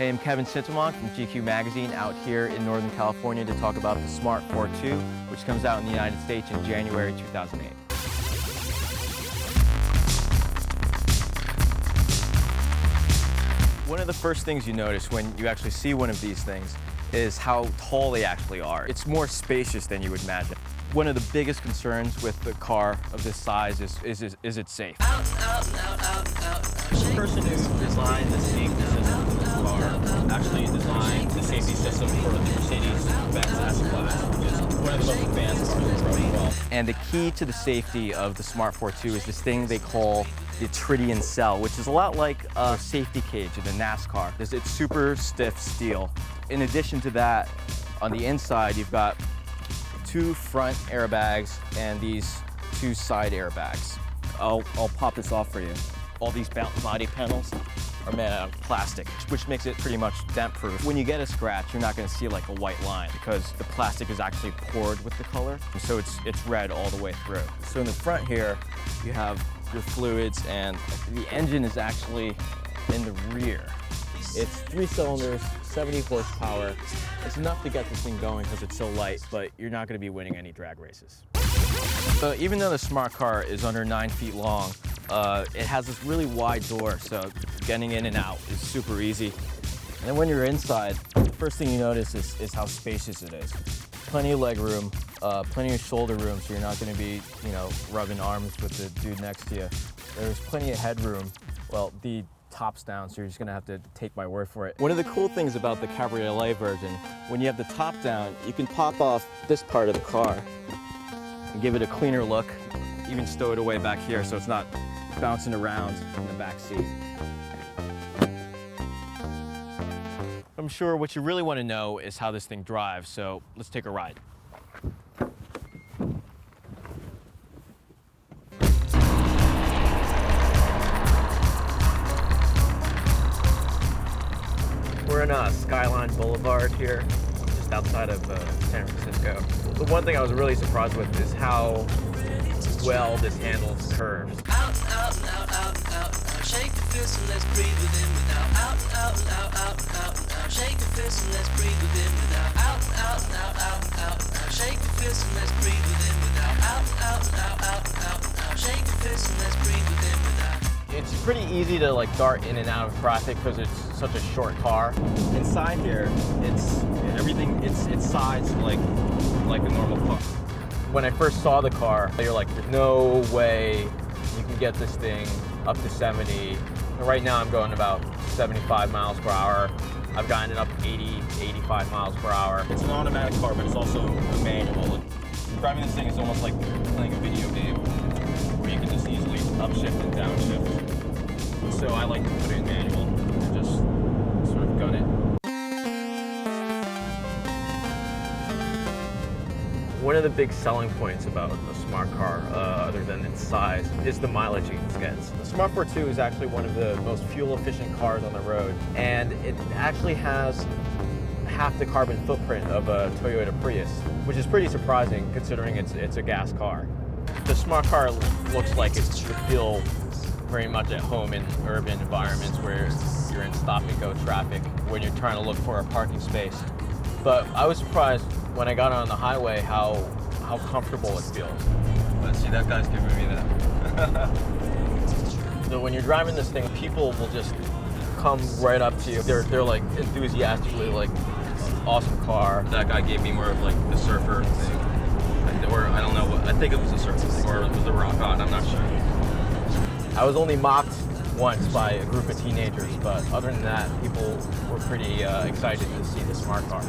Hey, I'm Kevin Sintumuang from GQ Magazine out here in Northern California to talk about the Smart Fortwo, which comes out in the United States in January 2008. One of the first things you notice when you actually see one of these things is how tall they actually are. It's more spacious than you would imagine. One of the biggest concerns with the car of this size is it safe? The person who designed the safety system for this car actually designed the safety system for the Mercedes-Benz S-Class, which is one of the most advanced cars in the world as well. And the key to the safety of the Smart Fortwo is this thing they call the tritium cell, which is a lot like a safety cage in a NASCAR. It's super stiff steel. In addition to that, on the inside, you've got 2 front airbags and these 2 side airbags. I'll pop this off for you. All these body panels are made out of plastic, which makes it pretty much dent-proof. When you get a scratch, you're not going to see like a white line because the plastic is actually poured with the color, so it's red all the way through. So in the front here, you have your fluids, and the engine is actually in the rear. It's 3 cylinders, 70 horsepower. It's enough to get this thing going because it's so light, but you're not going to be winning any drag races. So even though the Smart car is under 9 feet long, it has this really wide door, so getting in and out is super easy. And then when you're inside, the first thing you notice is how spacious it is. Plenty of leg room, plenty of shoulder room, so you're not going to be, rubbing arms with the dude next to you. There's plenty of headroom. Well, the top's down, so you're just going to have to take my word for it. One of the cool things about the Cabriolet version, when you have the top down, you can pop off this part of the car and give it a cleaner look. Even stow it away back here so it's not bouncing around in the back seat. I'm sure what you really want to know is how this thing drives, so let's take a ride. We're in Skyline Boulevard here, just outside of San Francisco. The one thing I was really surprised with is how well this handles curves. Out, out, out, out, out. Shake the fist and let's breathe within without. Out, out, out, out, out. Shake the fist and let's breathe within without. Out, out, out, out, out. Shake the fist and let's breathe within without. Out, out, out, out, out. Shake the fist and let's breathe within without. It's pretty easy to dart in and out of traffic because it's such a short car. Inside here, it's sized like a normal car. When I first saw the car, you're like, there's no way you can get this thing up to 70. Right now I'm going about 75 miles per hour. I've gotten it up 80, 85 miles per hour. It's an automatic car, but it's also a manual. Driving this thing is almost like playing a video game where you can just easily upshift and downshift. So I like to put it in manual and just sort of gun it. One of the big selling points about a Smart car, other than its size, is the mileage it gets. The Smart Fortwo is actually one of the most fuel-efficient cars on the road, and it actually has half the carbon footprint of a Toyota Prius, which is pretty surprising considering it's a gas car. The Smart car looks like it should feel very much at home in urban environments where you're in stop-and-go traffic when you're trying to look for a parking space. But I was surprised when I got on the highway how comfortable it feels. Let's see, that guy's giving me that. So when you're driving this thing, people will just come right up to you. They're like enthusiastically like, awesome car. That guy gave me more of like the surfer thing. Or I don't know what, I think it was a surfer thing, or it was a rock on, I'm not sure. I was only mocked once by a group of teenagers, but other than that, people were pretty excited to see the Smart car.